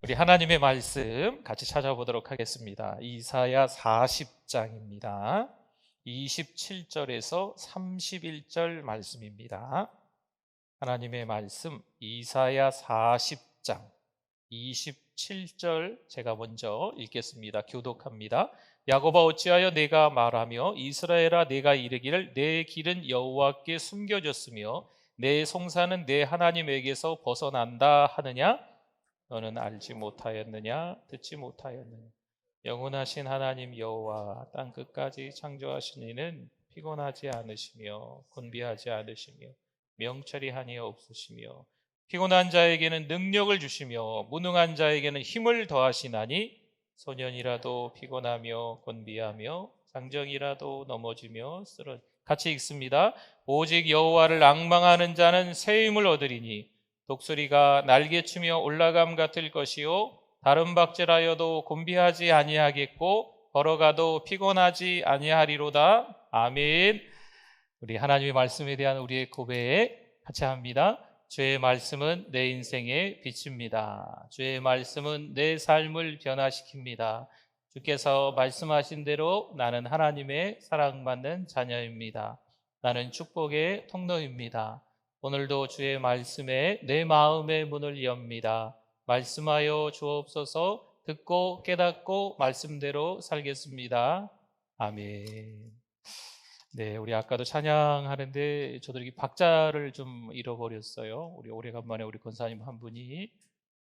우리 하나님의 말씀 같이 찾아보도록 하겠습니다. 이사야 40장입니다. 27절에서 31절 말씀입니다. 하나님의 말씀 이사야 40장 27절 제가 먼저 읽겠습니다. 교독합니다. 야곱아 어찌하여 내가 말하며 이스라엘아 내가 이르기를 내 길은 여호와께 숨겨졌으며 내 송사는 내 하나님에게서 벗어난다 하느냐? 너는 알지 못하였느냐? 듣지 못하였느냐? 영원하신 하나님 여호와 땅 끝까지 창조하신 이는 피곤하지 않으시며 곤비하지 않으시며 명철이 한이 없으시며 피곤한 자에게는 능력을 주시며 무능한 자에게는 힘을 더하시나니 소년이라도 피곤하며 곤비하며 장정이라도 넘어지며 쓰러. 같이 읽습니다. 오직 여호와를 앙망하는 자는 새 힘을 얻으리니 독수리가 날개치며 올라감 같을 것이요 다른 박제라여도 곤비하지 아니하겠고 걸어가도 피곤하지 아니하리로다. 아멘. 우리 하나님의 말씀에 대한 우리의 고백 같이 합니다. 주의 말씀은 내 인생의 빛입니다. 주의 말씀은 내 삶을 변화시킵니다. 주께서 말씀하신 대로 나는 하나님의 사랑받는 자녀입니다. 나는 축복의 통로입니다. 오늘도 주의 말씀에 내 마음의 문을 엽니다. 말씀하여 주옵소서. 듣고 깨닫고 말씀대로 살겠습니다. 아멘. 네, 우리 아까도 찬양하는데 저도 이렇게 박자를 좀 잃어버렸어요. 우리 오래간만에 우리 권사님 한 분이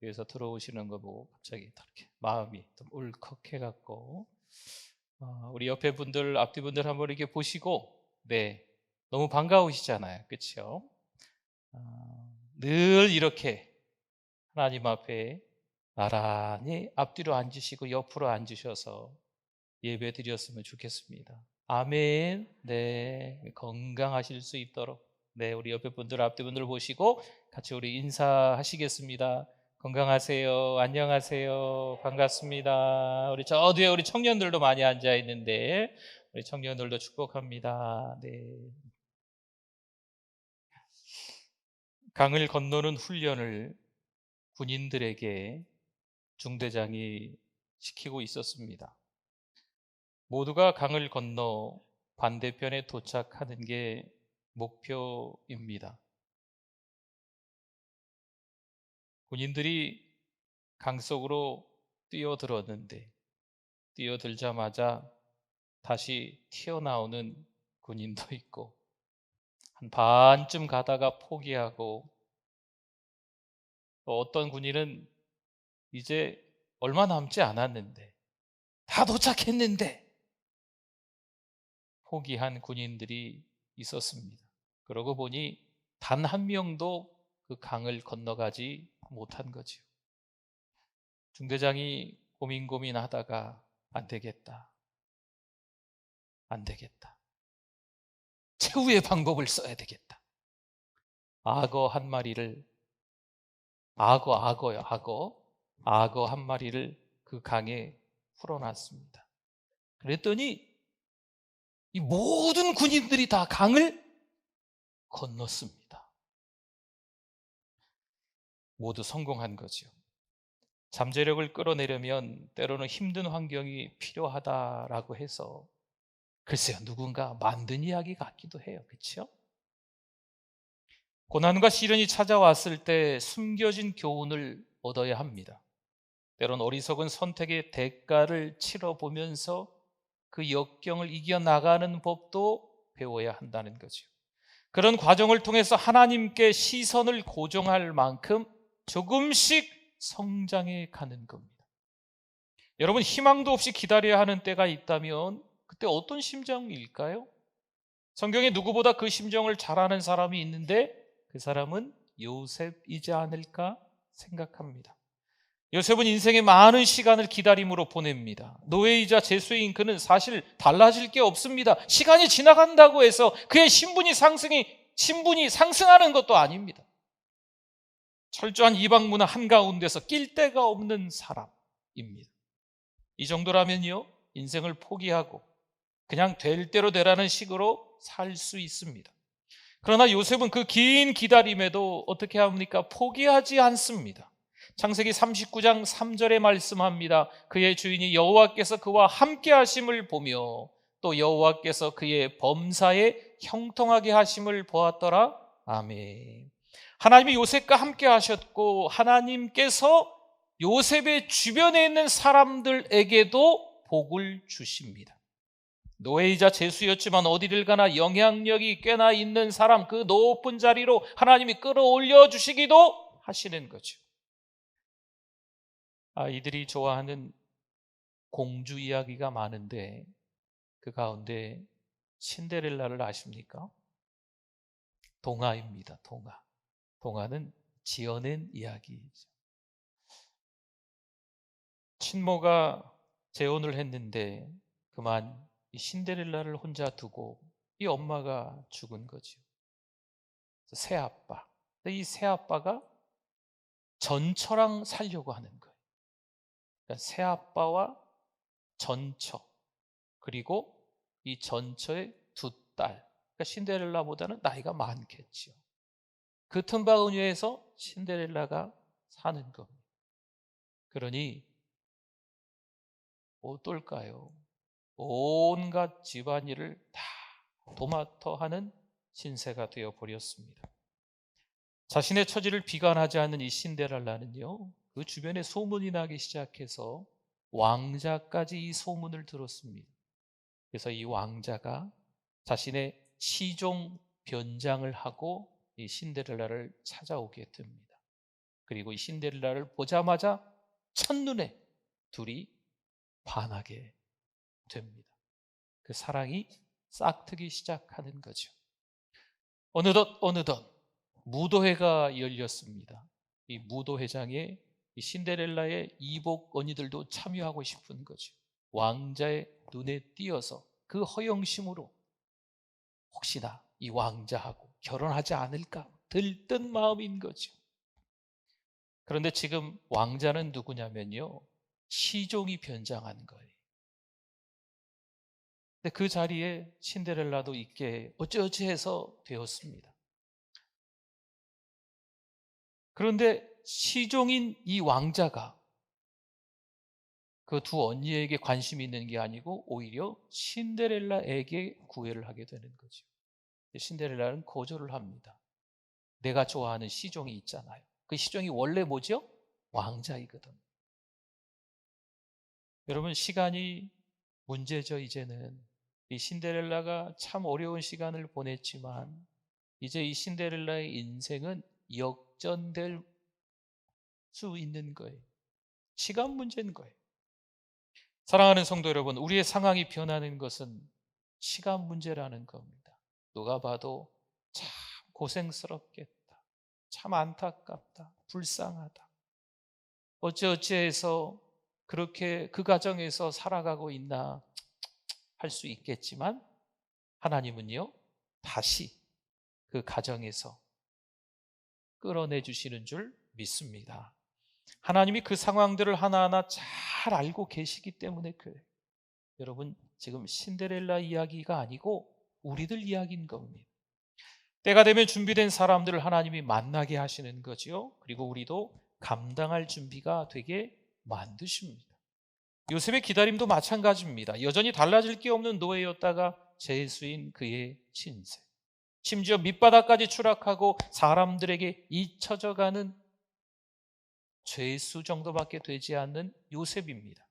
여기서 들어오시는 거 보고 갑자기 이렇게 마음이 좀 울컥해갖고 우리 옆에 분들, 앞뒤 분들 한번 이렇게 보시고 네, 너무 반가우시잖아요, 그렇죠? 늘 이렇게 하나님 앞에 나란히 앞뒤로 앉으시고 옆으로 앉으셔서 예배 드렸으면 좋겠습니다. 아멘. 네, 건강하실 수 있도록 네, 우리 옆에 분들 앞뒤 분들 보시고 같이 우리 인사하시겠습니다. 건강하세요. 안녕하세요. 반갑습니다. 우리 저 뒤에 우리 청년들도 많이 앉아 있는데 우리 청년들도 축복합니다. 네. 강을 건너는 훈련을 군인들에게 중대장이 시키고 있었습니다. 모두가 강을 건너 반대편에 도착하는 게 목표입니다. 군인들이 강 속으로 뛰어들었는데 뛰어들자마자 다시 튀어나오는 군인도 있고 한 반쯤 가다가 포기하고 또 어떤 군인은 이제 얼마 남지 않았는데 다 도착했는데 포기한 군인들이 있었습니다. 그러고 보니 단 한 명도 그 강을 건너가지 못한 거죠. 중대장이 고민하다가 안 되겠다. 최후의 방법을 써야 되겠다. 악어 한 마리를 악어 한 마리를 그 강에 풀어놨습니다. 그랬더니 이 모든 군인들이 다 강을 건넜습니다. 모두 성공한 거죠. 잠재력을 끌어내려면 때로는 힘든 환경이 필요하다라고 해서 글쎄요, 누군가 만든 이야기 같기도 해요. 그렇죠? 고난과 시련이 찾아왔을 때 숨겨진 교훈을 얻어야 합니다. 때론 어리석은 선택의 대가를 치러보면서 그 역경을 이겨나가는 법도 배워야 한다는 거죠. 그런 과정을 통해서 하나님께 시선을 고정할 만큼 조금씩 성장해 가는 겁니다. 여러분, 희망도 없이 기다려야 하는 때가 있다면 그때 어떤 심정일까요? 성경에 누구보다 그 심정을 잘 아는 사람이 있는데 그 사람은 요셉이지 않을까 생각합니다. 요셉은 인생의 많은 시간을 기다림으로 보냅니다. 노예이자 제수인 그는 사실 달라질 게 없습니다. 시간이 지나간다고 해서 그의 신분이 상승하는 것도 아닙니다. 철저한 이방 문화 한가운데서 낄 데가 없는 사람입니다. 이 정도라면요, 인생을 포기하고 그냥 될 대로 되라는 식으로 살 수 있습니다. 그러나 요셉은 그 긴 기다림에도 어떻게 합니까? 포기하지 않습니다. 창세기 39장 3절에 말씀합니다. 그의 주인이 여호와께서 그와 함께 하심을 보며 또 여호와께서 그의 범사에 형통하게 하심을 보았더라. 아멘. 하나님이 요셉과 함께 하셨고 하나님께서 요셉의 주변에 있는 사람들에게도 복을 주십니다. 노예이자 제수였지만 어디를 가나 영향력이 꽤나 있는 사람, 그 높은 자리로 하나님이 끌어올려 주시기도 하시는 거죠. 아이들이 좋아하는 공주 이야기가 많은데 그 가운데 신데렐라를 아십니까? 동화입니다. 동화. 동화는 지어낸 이야기이죠. 친모가 재혼을 했는데 그만 이 신데렐라를 혼자 두고 이 엄마가 죽은 거죠. 새아빠. 이 새아빠가 전처랑 살려고 하는 거예요. 그러니까 새아빠와 전처, 그리고 이 전처의 두 딸. 그러니까 신데렐라보다는 나이가 많겠죠. 그 틈바 은유에서 신데렐라가 사는 겁니다. 그러니 어떨까요? 온갖 집안일을 다 도맡아 하는 신세가 되어 버렸습니다. 자신의 처지를 비관하지 않는 이 신데렐라는요, 그 주변에 소문이 나기 시작해서 왕자까지 이 소문을 들었습니다. 그래서 이 왕자가 자신의 시종 변장을 하고 이 신데렐라를 찾아오게 됩니다. 그리고 이 신데렐라를 보자마자 첫눈에 둘이 반하게 됩니다. 그 사랑이 싹트기 시작하는 거죠. 어느덧 무도회가 열렸습니다. 이 무도회장에 이 신데렐라의 이복 언니들도 참여하고 싶은 거죠. 왕자의 눈에 띄어서 그 허영심으로 혹시나 이 왕자하고 결혼하지 않을까 들뜬 마음인 거죠. 그런데 지금 왕자는 누구냐면요, 시종이 변장한 거예요. 근데 그 자리에 신데렐라도 있게 어찌어찌해서 되었습니다. 그런데 시종인 이 왕자가 그 두 언니에게 관심이 있는 게 아니고 오히려 신데렐라에게 구애를 하게 되는 거죠. 신데렐라는 거절을 합니다. 내가 좋아하는 시종이 있잖아요. 그 시종이 원래 뭐죠? 왕자이거든. 여러분, 시간이 문제죠. 이제는 이 신데렐라가 참 어려운 시간을 보냈지만 이제 이 신데렐라의 인생은 역전될 수 있는 거예요. 시간 문제인 거예요. 사랑하는 성도 여러분, 우리의 상황이 변하는 것은 시간 문제라는 겁니다. 누가 봐도 참 고생스럽겠다, 참 안타깝다, 불쌍하다, 어찌어찌해서 그렇게 그 가정에서 살아가고 있나 할 수 있겠지만 하나님은요, 다시 그 가정에서 끌어내 주시는 줄 믿습니다. 하나님이 그 상황들을 하나하나 잘 알고 계시기 때문에 그래요. 여러분, 지금 신데렐라 이야기가 아니고 우리들 이야기인 겁니다. 때가 되면 준비된 사람들을 하나님이 만나게 하시는 거지요. 그리고 우리도 감당할 준비가 되게 만드십니다. 요셉의 기다림도 마찬가지입니다. 여전히 달라질 게 없는 노예였다가 제수인 그의 신세, 심지어 밑바닥까지 추락하고 사람들에게 잊혀져가는 죄수 정도밖에 되지 않는 요셉입니다.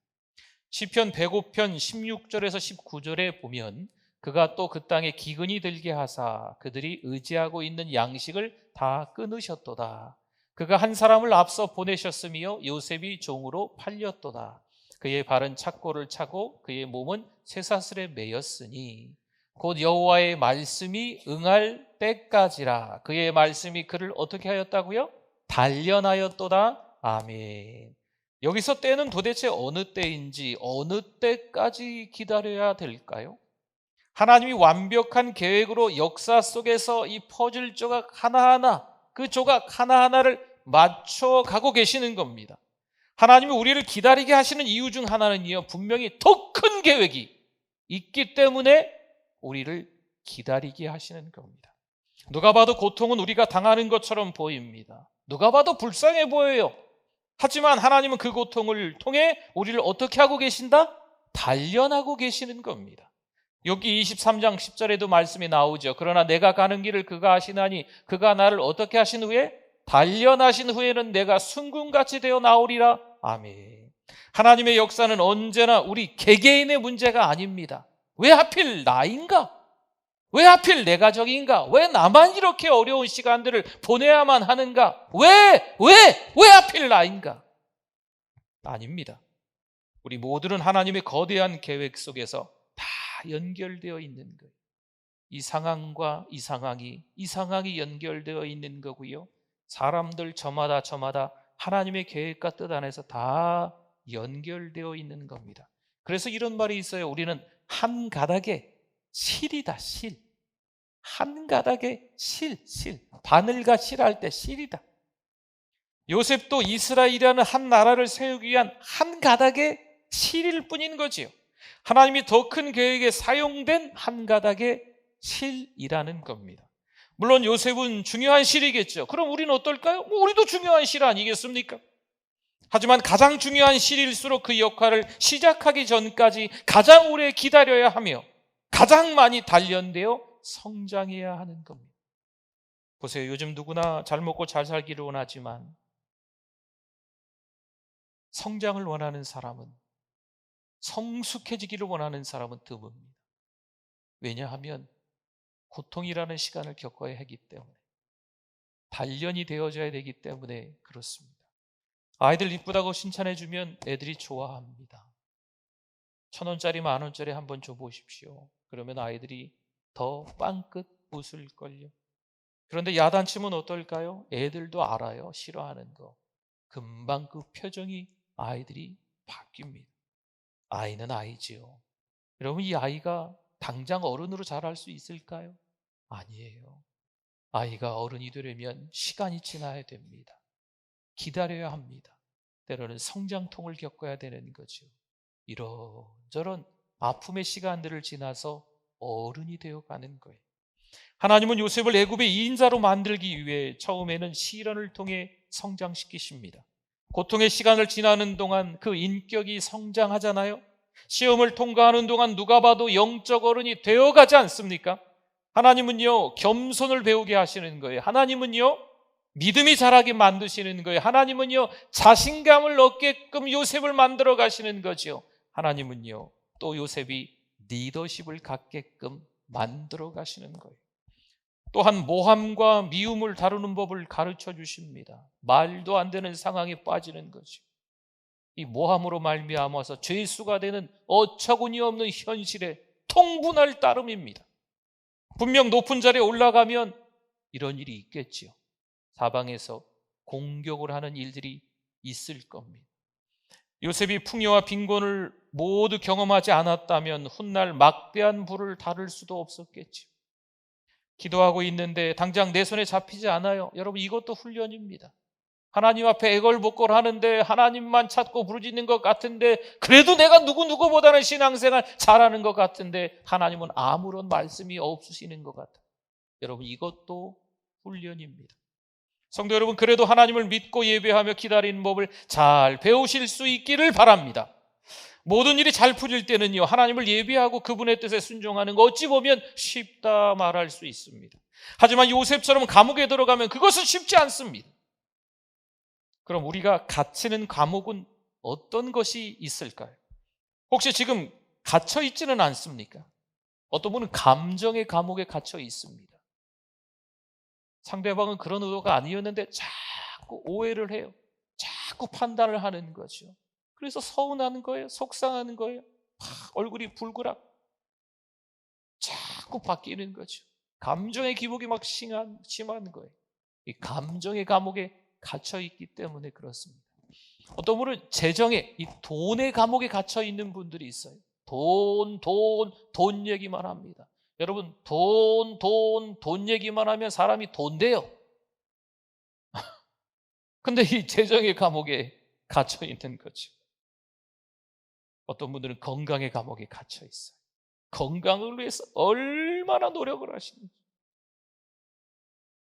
시편 105편 16절에서 19절에 보면 그가 또 그 땅에 기근이 들게 하사 그들이 의지하고 있는 양식을 다 끊으셨도다. 그가 한 사람을 앞서 보내셨으며 요셉이 종으로 팔렸도다. 그의 발은 착고를 차고 그의 몸은 쇠사슬에 매였으니 곧 여호와의 말씀이 응할 때까지라. 그의 말씀이 그를 어떻게 하였다고요? 단련하였도다. 아멘. 여기서 때는 도대체 어느 때인지, 어느 때까지 기다려야 될까요? 하나님이 완벽한 계획으로 역사 속에서 이 퍼즐 조각 하나하나, 그 조각 하나하나를 맞춰가고 계시는 겁니다. 하나님이 우리를 기다리게 하시는 이유 중 하나는요, 분명히 더 큰 계획이 있기 때문에 우리를 기다리게 하시는 겁니다. 누가 봐도 고통은 우리가 당하는 것처럼 보입니다. 누가 봐도 불쌍해 보여요. 하지만 하나님은 그 고통을 통해 우리를 어떻게 하고 계신다? 단련하고 계시는 겁니다. 여기 23장 10절에도 말씀이 나오죠. 그러나 내가 가는 길을 그가 아시나니 그가 나를 어떻게 하신 후에? 단련하신 후에는 내가 순금같이 되어 나오리라. 아멘. 하나님의 역사는 언제나 우리 개개인의 문제가 아닙니다. 왜 하필 나인가? 왜 하필 내 가족인가? 왜 나만 이렇게 어려운 시간들을 보내야만 하는가? 왜 하필 나인가? 아닙니다. 우리 모두는 하나님의 거대한 계획 속에서 다 연결되어 있는 거예요. 이 상황과 이 상황이 연결되어 있는 거고요. 사람들 저마다 하나님의 계획과 뜻 안에서 다 연결되어 있는 겁니다. 그래서 이런 말이 있어요. 우리는 한 가닥의 실이다, 실. 한 가닥의 실. 바늘과 실할 때 실이다. 요셉도 이스라엘이라는 한 나라를 세우기 위한 한 가닥의 실일 뿐인 거지요. 하나님이 더 큰 계획에 사용된 한 가닥의 실이라는 겁니다. 물론 요셉은 중요한 실이겠죠. 그럼 우리는 어떨까요? 우리도 중요한 실 아니겠습니까? 하지만 가장 중요한 실일수록 그 역할을 시작하기 전까지 가장 오래 기다려야 하며 가장 많이 단련되어 성장해야 하는 겁니다. 보세요. 요즘 누구나 잘 먹고 잘 살기를 원하지만 성장을 원하는 사람은, 성숙해지기를 원하는 사람은 드뭅니다. 왜냐하면 고통이라는 시간을 겪어야 하기 때문에, 단련이 되어져야 되기 때문에 그렇습니다. 아이들 이쁘다고 칭찬해주면 애들이 좋아합니다. 1,000원짜리 10,000원짜리 한번 줘보십시오. 그러면 아이들이 더 빵긋 웃을걸요. 그런데 야단치면 어떨까요? 애들도 알아요. 싫어하는 거. 금방 그 표정이 아이들이 바뀝니다. 아이는 아이지요. 여러분, 이 아이가 당장 어른으로 자랄 수 있을까요? 아니에요. 아이가 어른이 되려면 시간이 지나야 됩니다. 기다려야 합니다. 때로는 성장통을 겪어야 되는 거죠. 이런저런 아픔의 시간들을 지나서 어른이 되어가는 거예요. 하나님은 요셉을 애굽의 2인자로 만들기 위해 처음에는 시련을 통해 성장시키십니다. 고통의 시간을 지나는 동안 그 인격이 성장하잖아요. 시험을 통과하는 동안 누가 봐도 영적 어른이 되어가지 않습니까? 하나님은요, 겸손을 배우게 하시는 거예요. 하나님은요, 믿음이 자라게 만드시는 거예요. 하나님은요, 자신감을 얻게끔 요셉을 만들어 가시는 거죠. 하나님은요, 또 요셉이 리더십을 갖게끔 만들어 가시는 거예요. 또한 모함과 미움을 다루는 법을 가르쳐 주십니다. 말도 안 되는 상황에 빠지는 거죠. 이 모함으로 말미암아서 죄수가 되는 어처구니 없는 현실에 통분할 따름입니다. 분명 높은 자리에 올라가면 이런 일이 있겠지요. 사방에서 공격을 하는 일들이 있을 겁니다. 요셉이 풍요와 빈곤을 모두 경험하지 않았다면 훗날 막대한 부를 다룰 수도 없었겠지요. 기도하고 있는데 당장 내 손에 잡히지 않아요. 여러분, 이것도 훈련입니다. 하나님 앞에 애걸복걸 하는데 하나님만 찾고 부르짖는 것 같은데, 그래도 내가 누구보다는 신앙생활 잘하는 것 같은데 하나님은 아무런 말씀이 없으시는 것 같아요. 여러분, 이것도 훈련입니다. 성도 여러분, 그래도 하나님을 믿고 예배하며 기다리는 법을 잘 배우실 수 있기를 바랍니다. 모든 일이 잘 풀릴 때는요, 하나님을 예배하고 그분의 뜻에 순종하는 거 어찌 보면 쉽다 말할 수 있습니다. 하지만 요셉처럼 감옥에 들어가면 그것은 쉽지 않습니다. 그럼 우리가 갇히는 감옥은 어떤 것이 있을까요? 혹시 지금 갇혀 있지는 않습니까? 어떤 분은 감정의 감옥에 갇혀 있습니다. 상대방은 그런 의도가 아니었는데 자꾸 오해를 해요. 자꾸 판단을 하는 거죠. 그래서 서운한 거예요. 속상하는 거예요. 얼굴이 불그락 자꾸 바뀌는 거죠. 감정의 기복이 막 심한 거예요. 이 감정의 감옥에 갇혀 있기 때문에 그렇습니다. 어떤 분은 재정에, 이 돈의 감옥에 갇혀 있는 분들이 있어요. 돈 얘기만 합니다. 여러분, 돈 얘기만 하면 사람이 돈 돼요. 근데 이 재정의 감옥에 갇혀 있는 거죠. 어떤 분들은 건강의 감옥에 갇혀 있어요. 건강을 위해서 얼마나 노력을 하시는지.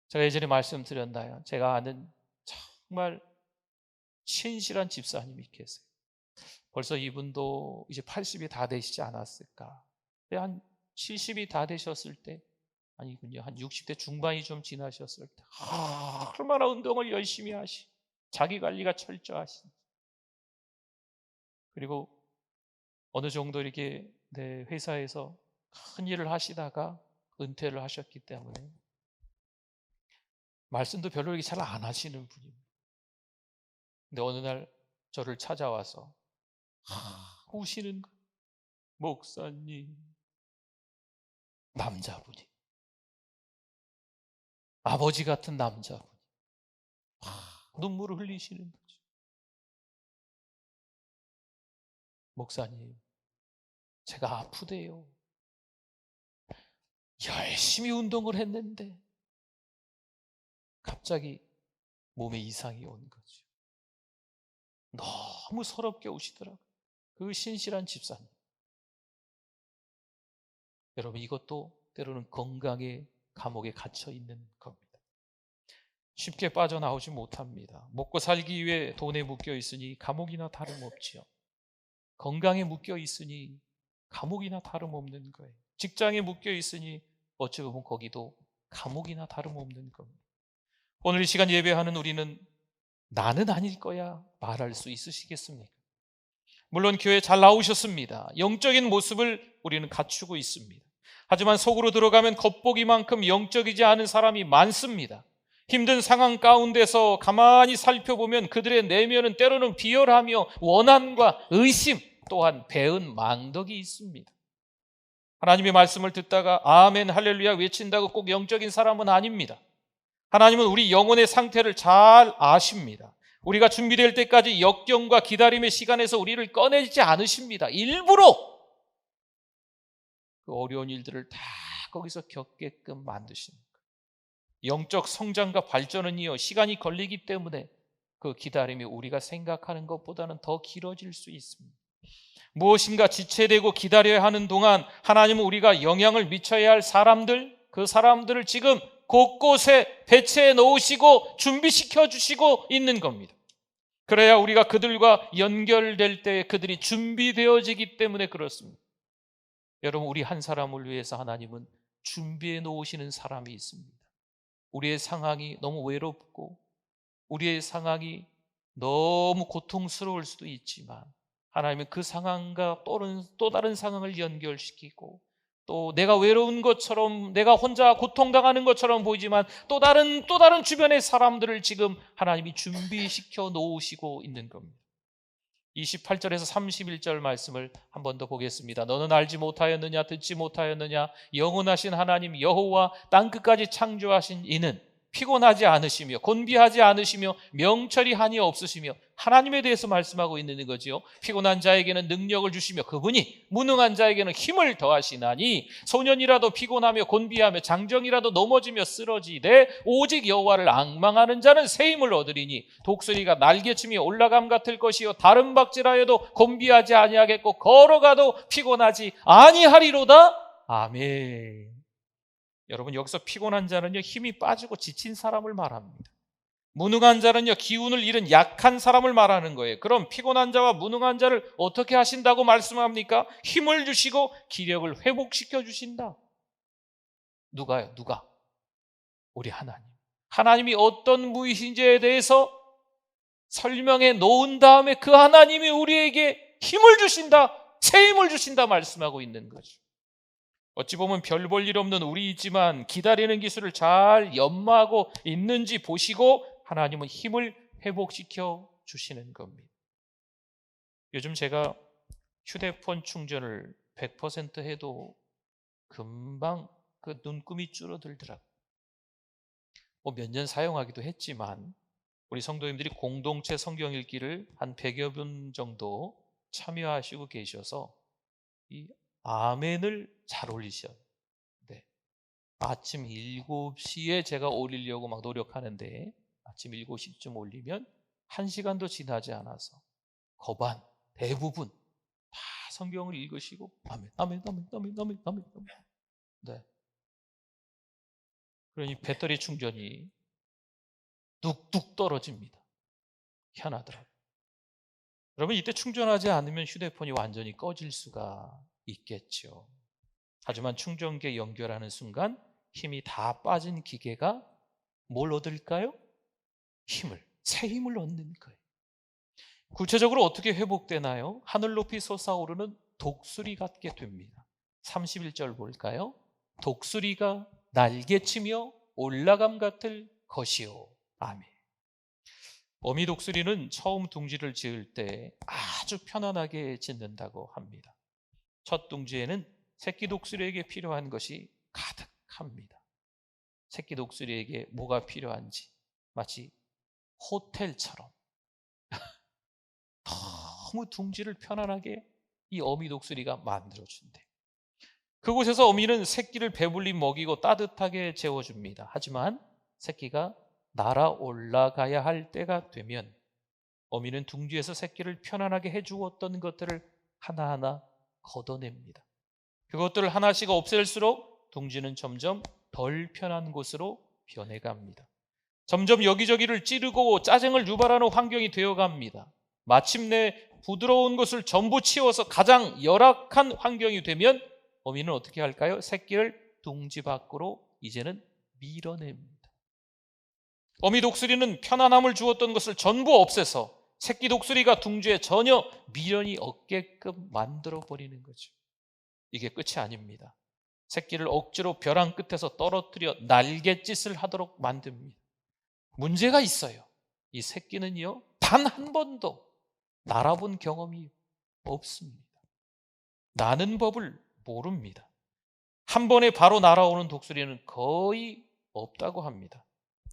제가 예전에 말씀드렸나요? 제가 아는 정말 신실한 집사님이 계세요. 벌써 이분도 이제 80이 다 되시지 않았을까? 한 70이 다 되셨을 때, 아니군요, 한 60대 중반이 좀 지나셨을 때, 얼마나 운동을 열심히 하시, 자기 관리가 철저하신, 그리고 어느 정도 이렇게 회사에서 큰 일을 하시다가 은퇴를 하셨기 때문에 말씀도 별로 이렇게 잘 안 하시는 분입니다. 근데 어느 날 저를 찾아와서 우시는 거예요. 목사님, 남자분이, 아버지 같은 남자분, 눈물을 흘리시는 거죠. 목사님, 제가 아프대요. 열심히 운동을 했는데 갑자기 몸에 이상이 온 거죠. 너무 서럽게 우시더라고요. 그 신실한 집사님. 여러분, 이것도 때로는 건강의 감옥에 갇혀 있는 겁니다. 쉽게 빠져나오지 못합니다. 먹고 살기 위해 돈에 묶여 있으니 감옥이나 다름없지요. 건강에 묶여 있으니 감옥이나 다름없는 거예요. 직장에 묶여 있으니 어찌 보면 거기도 감옥이나 다름없는 겁니다. 오늘 이 시간 예배하는 우리는 나는 아닐 거야 말할 수 있으시겠습니까? 물론 교회 잘 나오셨습니다. 영적인 모습을 우리는 갖추고 있습니다. 하지만 속으로 들어가면 겉보기만큼 영적이지 않은 사람이 많습니다. 힘든 상황 가운데서 가만히 살펴보면 그들의 내면은 때로는 비열하며 원한과 의심, 또한 배은 망덕이 있습니다. 하나님의 말씀을 듣다가 아멘 할렐루야 외친다고 꼭 영적인 사람은 아닙니다. 하나님은 우리 영혼의 상태를 잘 아십니다. 우리가 준비될 때까지 역경과 기다림의 시간에서 우리를 꺼내지 않으십니다. 일부러 그 어려운 일들을 다 거기서 겪게끔 만드십니다. 영적 성장과 발전은요, 시간이 걸리기 때문에 그 기다림이 우리가 생각하는 것보다는 더 길어질 수 있습니다. 무엇인가 지체되고 기다려야 하는 동안 하나님은 우리가 영향을 미쳐야 할 사람들, 그 사람들을 지금 곳곳에 배치해 놓으시고 준비시켜 주시고 있는 겁니다. 그래야 우리가 그들과 연결될 때 그들이 준비되어지기 때문에 그렇습니다. 여러분, 우리 한 사람을 위해서 하나님은 준비해 놓으시는 사람이 있습니다. 우리의 상황이 너무 외롭고 우리의 상황이 너무 고통스러울 수도 있지만 하나님은 그 상황과 또 다른 상황을 연결시키고, 또 내가 외로운 것처럼, 내가 혼자 고통당하는 것처럼 보이지만 또 다른 주변의 사람들을 지금 하나님이 준비시켜 놓으시고 있는 겁니다. 28절에서 31절 말씀을 한 번 더 보겠습니다. 너는 알지 못하였느냐, 듣지 못하였느냐, 영원하신 하나님 여호와 땅끝까지 창조하신 이는 피곤하지 않으시며 곤비하지 않으시며 명철이 한이 없으시며, 하나님에 대해서 말씀하고 있는 거지요. 피곤한 자에게는 능력을 주시며 그분이 무능한 자에게는 힘을 더하시나니 소년이라도 피곤하며 곤비하며 장정이라도 넘어지며 쓰러지되 오직 여호와를 앙망하는 자는 새 힘을 얻으리니 독수리가 날개치며 올라감 같을 것이요 다른 박질하여도 곤비하지 아니하겠고 걸어가도 피곤하지 아니하리로다. 아멘. 여러분, 여기서 피곤한 자는요, 힘이 빠지고 지친 사람을 말합니다. 무능한 자는요, 기운을 잃은 약한 사람을 말하는 거예요. 그럼 피곤한 자와 무능한 자를 어떻게 하신다고 말씀합니까? 힘을 주시고 기력을 회복시켜 주신다. 누가요? 누가? 우리 하나님. 하나님이 어떤 분이신지에 대해서 설명해 놓은 다음에 그 하나님이 우리에게 힘을 주신다, 새 힘을 주신다 말씀하고 있는 거죠. 어찌 보면 별 볼 일 없는 우리이지만 기다리는 기술을 잘 연마하고 있는지 보시고 하나님은 힘을 회복시켜 주시는 겁니다. 요즘 제가 휴대폰 충전을 100% 해도 금방 그 눈금이 줄어들더라고요. 몇 년 사용하기도 했지만 우리 성도님들이 공동체 성경 읽기를 한 100여 분 정도 참여하시고 계셔서 이 아멘을 잘 올리셔요. 네. 아침 7시에 제가 올리려고 막 노력하는데 아침 7시쯤 올리면 1시간도 지나지 않아서 거반 대부분 다 성경을 읽으시고 아멘, 아멘, 아멘, 아멘, 아멘, 아멘, 아멘. 네. 그러니 배터리 충전이 뚝뚝 떨어집니다. 희한하더라고요. 여러분, 이때 충전하지 않으면 휴대폰이 완전히 꺼질 수가 있겠죠. 하지만 충전기에 연결하는 순간 힘이 다 빠진 기계가 뭘 얻을까요? 새 힘을 얻는 거예요. 구체적으로 어떻게 회복되나요? 하늘 높이 솟아오르는 독수리 같게 됩니다. 31절 볼까요? 독수리가 날개치며 올라감 같을 것이요. 아멘. 어미 독수리는 처음 둥지를 지을 때 아주 편안하게 짓는다고 합니다. 첫 둥지에는 새끼 독수리에게 필요한 것이 가득합니다. 새끼 독수리에게 뭐가 필요한지 마치 호텔처럼 너무 둥지를 편안하게 이 어미 독수리가 만들어준대. 그곳에서 어미는 새끼를 배불리 먹이고 따뜻하게 재워줍니다. 하지만 새끼가 날아 올라가야 할 때가 되면 어미는 둥지에서 새끼를 편안하게 해주었던 것들을 하나하나 걷어냅니다. 그것들을 하나씩 없앨수록 둥지는 점점 덜 편한 곳으로 변해갑니다. 점점 여기저기를 찌르고 짜증을 유발하는 환경이 되어갑니다. 마침내 부드러운 것을 전부 치워서 가장 열악한 환경이 되면 어미는 어떻게 할까요? 새끼를 둥지 밖으로 이제는 밀어냅니다. 어미 독수리는 편안함을 주었던 것을 전부 없애서 새끼 독수리가 둥지에 전혀 미련이 없게끔 만들어버리는 거죠. 이게 끝이 아닙니다. 새끼를 억지로 벼랑 끝에서 떨어뜨려 날갯짓을 하도록 만듭니다. 문제가 있어요. 이 새끼는요, 단 한 번도 날아본 경험이 없습니다. 나는 법을 모릅니다. 한 번에 바로 날아오는 독수리는 거의 없다고 합니다.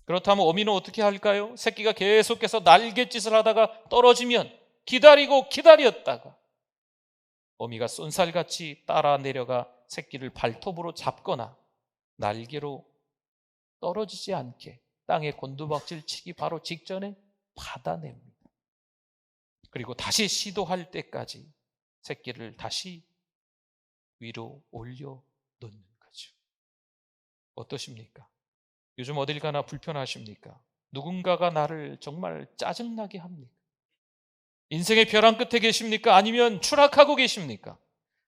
그렇다면 어미는 어떻게 할까요? 새끼가 계속해서 날갯짓을 하다가 떨어지면 기다리고 기다렸다가 어미가 쏜살같이 따라 내려가 새끼를 발톱으로 잡거나 날개로 떨어지지 않게 땅에 곤두박질 치기 바로 직전에 받아냅니다. 그리고 다시 시도할 때까지 새끼를 다시 위로 올려 놓는 거죠. 어떠십니까? 요즘 어딜 가나 불편하십니까? 누군가가 나를 정말 짜증나게 합니까? 인생의 벼랑 끝에 계십니까? 아니면 추락하고 계십니까?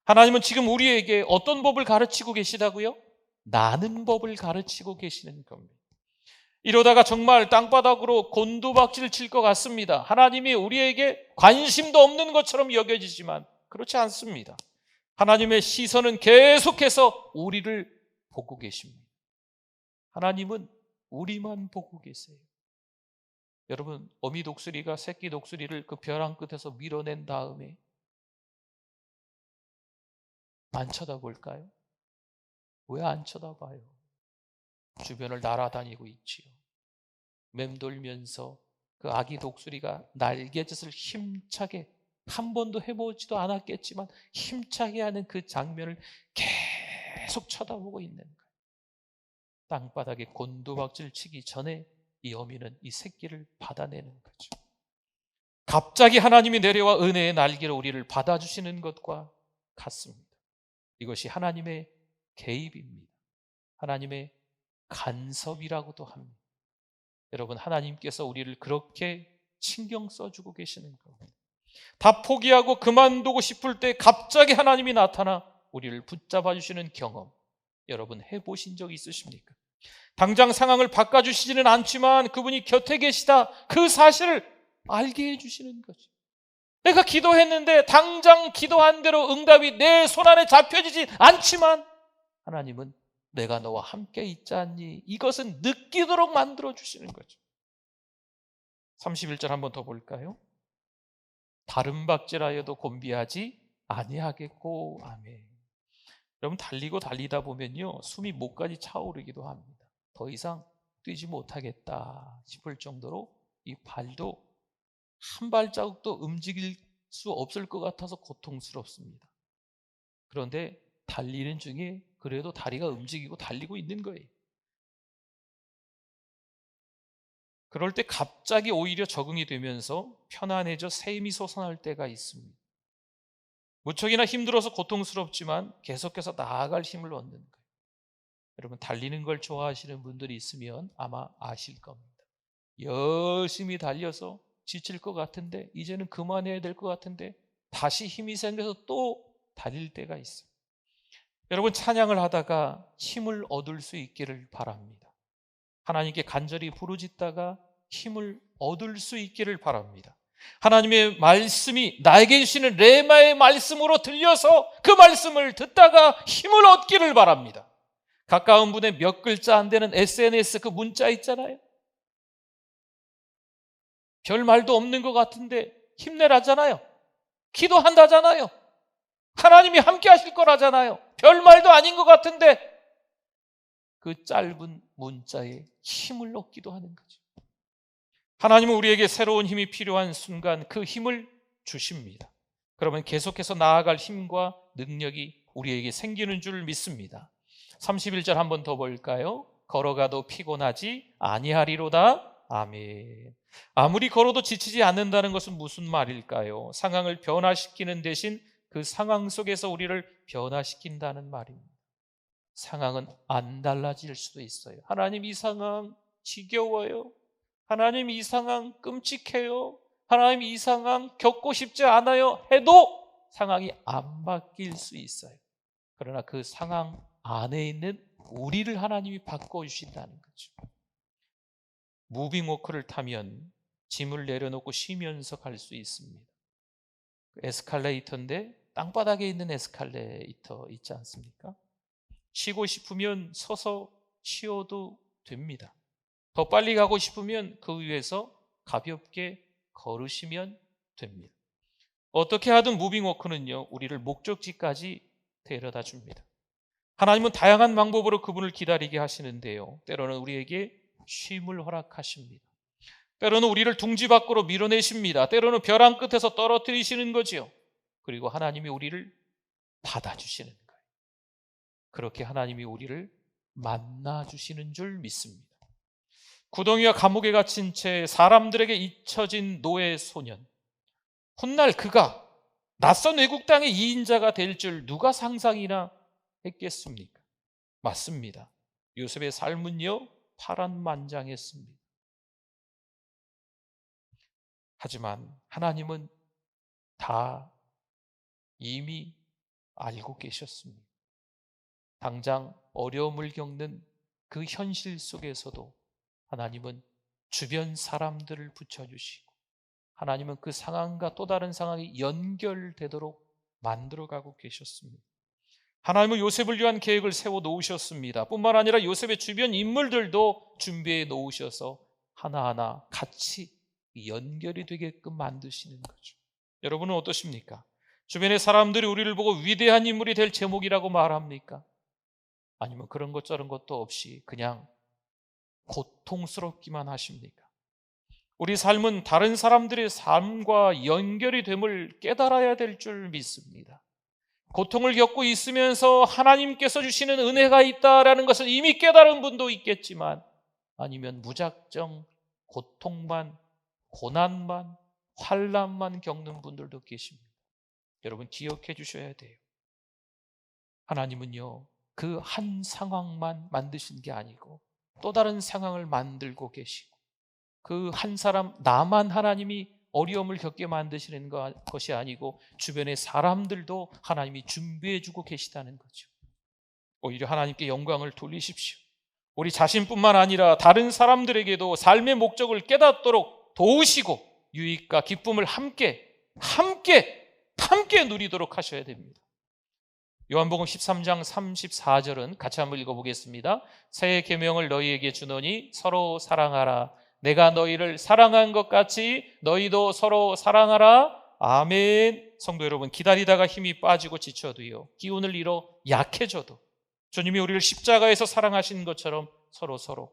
하나님은 지금 우리에게 어떤 법을 가르치고 계시다고요? 나는 법을 가르치고 계시는 겁니다. 이러다가 정말 땅바닥으로 곤두박질 칠 것 같습니다. 하나님이 우리에게 관심도 없는 것처럼 여겨지지만 그렇지 않습니다. 하나님의 시선은 계속해서 우리를 보고 계십니다. 하나님은 우리만 보고 계세요. 여러분, 어미 독수리가 새끼 독수리를 그 벼랑 끝에서 밀어낸 다음에 안 쳐다볼까요? 왜 안 쳐다봐요? 주변을 날아다니고 있지요. 맴돌면서 그 아기 독수리가 날개짓을 힘차게, 한 번도 해보지도 않았겠지만 힘차게 하는 그 장면을 계속 쳐다보고 있는 거예요. 땅바닥에 곤두박질 치기 전에 이 어미는 이 새끼를 받아내는 거죠. 갑자기 하나님이 내려와 은혜의 날개로 우리를 받아주시는 것과 같습니다. 이것이 하나님의 개입입니다. 하나님의 간섭이라고도 합니다. 여러분, 하나님께서 우리를 그렇게 신경 써주고 계시는 겁니다. 다 포기하고 그만두고 싶을 때 갑자기 하나님이 나타나 우리를 붙잡아 주시는 경험, 여러분 해보신 적 있으십니까? 당장 상황을 바꿔주시지는 않지만 그분이 곁에 계시다, 그 사실을 알게 해주시는 거죠. 내가 기도했는데 당장 기도한 대로 응답이 내 손안에 잡혀지지 않지만 하나님은 내가 너와 함께 있지 않니? 이것은 느끼도록 만들어주시는 거죠. 31절 한번 더 볼까요? 다른 박질하여도 곤비하지 아니하겠고. 아멘. 여러분, 달리고 달리다 보면요, 숨이 목까지 차오르기도 합니다. 더 이상 뛰지 못하겠다 싶을 정도로 이 발도 한 발자국도 움직일 수 없을 것 같아서 고통스럽습니다. 그런데 달리는 중에 그래도 다리가 움직이고 달리고 있는 거예요. 그럴 때 갑자기 오히려 적응이 되면서 편안해져 새 힘이 솟아날 때가 있습니다. 무척이나 힘들어서 고통스럽지만 계속해서 나아갈 힘을 얻는 거예요. 여러분, 달리는 걸 좋아하시는 분들이 있으면 아마 아실 겁니다. 열심히 달려서 지칠 것 같은데, 이제는 그만해야 될 것 같은데 다시 힘이 생겨서 또 달릴 때가 있어요. 여러분, 찬양을 하다가 힘을 얻을 수 있기를 바랍니다. 하나님께 간절히 부르짖다가 힘을 얻을 수 있기를 바랍니다. 하나님의 말씀이 나에게 주시는 레마의 말씀으로 들려서 그 말씀을 듣다가 힘을 얻기를 바랍니다. 가까운 분의 몇 글자 안 되는 SNS 그 문자 있잖아요. 별 말도 없는 것 같은데 힘내라잖아요. 기도한다잖아요. 하나님이 함께 하실 거라잖아요. 별 말도 아닌 것 같은데 그 짧은 문자에 힘을 얻기도 하는 거죠. 하나님은 우리에게 새로운 힘이 필요한 순간 그 힘을 주십니다. 그러면 계속해서 나아갈 힘과 능력이 우리에게 생기는 줄 믿습니다. 31절 한번 더 볼까요? 걸어가도 피곤하지 아니하리로다. 아멘. 아무리 걸어도 지치지 않는다는 것은 무슨 말일까요? 상황을 변화시키는 대신 그 상황 속에서 우리를 변화시킨다는 말입니다. 상황은 안 달라질 수도 있어요. 하나님, 이 상황 지겨워요. 하나님, 이 상황 끔찍해요. 하나님, 이 상황 겪고 싶지 않아요. 해도 상황이 안 바뀔 수 있어요. 그러나 그 상황 안에 있는 우리를 하나님이 바꿔주신다는 거죠. 무빙워크를 타면 짐을 내려놓고 쉬면서 갈 수 있습니다. 에스컬레이터인데 땅바닥에 있는 에스컬레이터 있지 않습니까? 쉬고 싶으면 서서 쉬어도 됩니다. 더 빨리 가고 싶으면 그 위에서 가볍게 걸으시면 됩니다. 어떻게 하든 무빙워크는요, 우리를 목적지까지 데려다 줍니다. 하나님은 다양한 방법으로 그분을 기다리게 하시는데요, 때로는 우리에게 쉼을 허락하십니다. 때로는 우리를 둥지 밖으로 밀어내십니다. 때로는 벼랑 끝에서 떨어뜨리시는 거지요. 그리고 하나님이 우리를 받아주시는 거예요. 그렇게 하나님이 우리를 만나주시는 줄 믿습니다. 구덩이와 감옥에 갇힌 채 사람들에게 잊혀진 노예 소년, 훗날 그가 낯선 외국 땅의 2인자가 될 줄 누가 상상이나 했겠습니까? 맞습니다. 요셉의 삶은요, 파란만장했습니다. 하지만 하나님은 다 이미 알고 계셨습니다. 당장 어려움을 겪는 그 현실 속에서도 하나님은 주변 사람들을 붙여주시고, 하나님은 그 상황과 또 다른 상황이 연결되도록 만들어가고 계셨습니다. 하나님은 요셉을 위한 계획을 세워 놓으셨습니다. 뿐만 아니라 요셉의 주변 인물들도 준비해 놓으셔서 하나하나 같이 연결이 되게끔 만드시는 거죠. 여러분은 어떠십니까? 주변의 사람들이 우리를 보고 위대한 인물이 될 제목이라고 말합니까? 아니면 그런 것 저런 것도 없이 그냥 고통스럽기만 하십니까? 우리 삶은 다른 사람들의 삶과 연결이 됨을 깨달아야 될 줄 믿습니다. 고통을 겪고 있으면서 하나님께서 주시는 은혜가 있다라는 것을 이미 깨달은 분도 있겠지만, 아니면 무작정 고통만, 고난만, 환난만 겪는 분들도 계십니다. 여러분, 기억해 주셔야 돼요. 하나님은요, 그 한 상황만 만드신 게 아니고 또 다른 상황을 만들고 계시고, 그 한 사람 나만 하나님이 어려움을 겪게 만드시는 것이 아니고 주변의 사람들도 하나님이 준비해 주고 계시다는 거죠. 오히려 하나님께 영광을 돌리십시오. 우리 자신뿐만 아니라 다른 사람들에게도 삶의 목적을 깨닫도록 도우시고 유익과 기쁨을 함께 누리도록 하셔야 됩니다. 요한복음 13장 34절은 같이 한번 읽어보겠습니다. 새 계명을 너희에게 주노니 서로 사랑하라. 내가 너희를 사랑한 것 같이 너희도 서로 사랑하라. 아멘. 성도 여러분, 기다리다가 힘이 빠지고 지쳐도요, 기운을 잃어 약해져도 주님이 우리를 십자가에서 사랑하신 것처럼 서로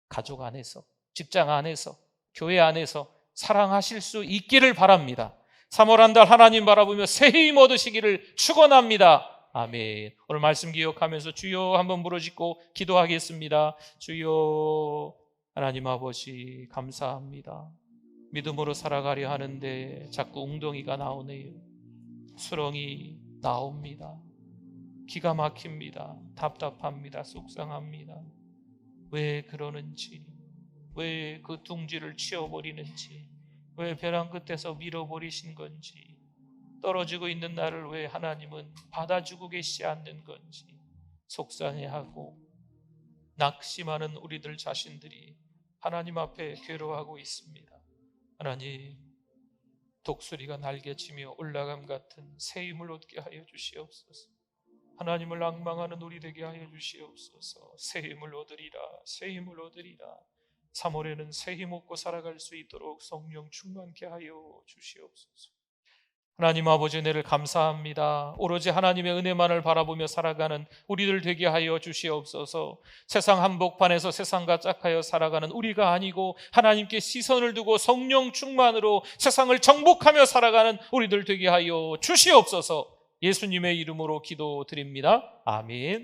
가족 안에서, 직장 안에서, 교회 안에서 사랑하실 수 있기를 바랍니다. 3월 한 달 하나님 바라보며 새 힘 얻으시기를 축원합니다. 아멘. 오늘 말씀 기억하면서 주여 한번 부르짖고 기도하겠습니다. 주여, 하나님 아버지 감사합니다. 믿음으로 살아가려 하는데 자꾸 웅덩이가 나오네요. 수렁이 나옵니다. 기가 막힙니다. 답답합니다. 속상합니다. 왜 그러는지, 왜 그 둥지를 치워버리는지, 왜 벼랑 끝에서 밀어버리신 건지, 떨어지고 있는 나를 왜 하나님은 받아주고 계시지 않는 건지 속상해하고 낙심하는 우리들 자신들이 하나님 앞에 괴로워하고 있습니다. 하나님, 독수리가 날개치며 올라감 같은 새 힘을 얻게 하여 주시옵소서. 하나님을 앙망하는 우리 되게 하여 주시옵소서. 새 힘을 얻으리라, 새 힘을 얻으리라. 3월에는 새 힘 얻고 살아갈 수 있도록 성령 충만케 하여 주시옵소서. 하나님 아버지, 은혜를 감사합니다. 오로지 하나님의 은혜만을 바라보며 살아가는 우리들 되게 하여 주시옵소서. 세상 한복판에서 세상과 짝하여 살아가는 우리가 아니고 하나님께 시선을 두고 성령 충만으로 세상을 정복하며 살아가는 우리들 되게 하여 주시옵소서. 예수님의 이름으로 기도드립니다. 아멘.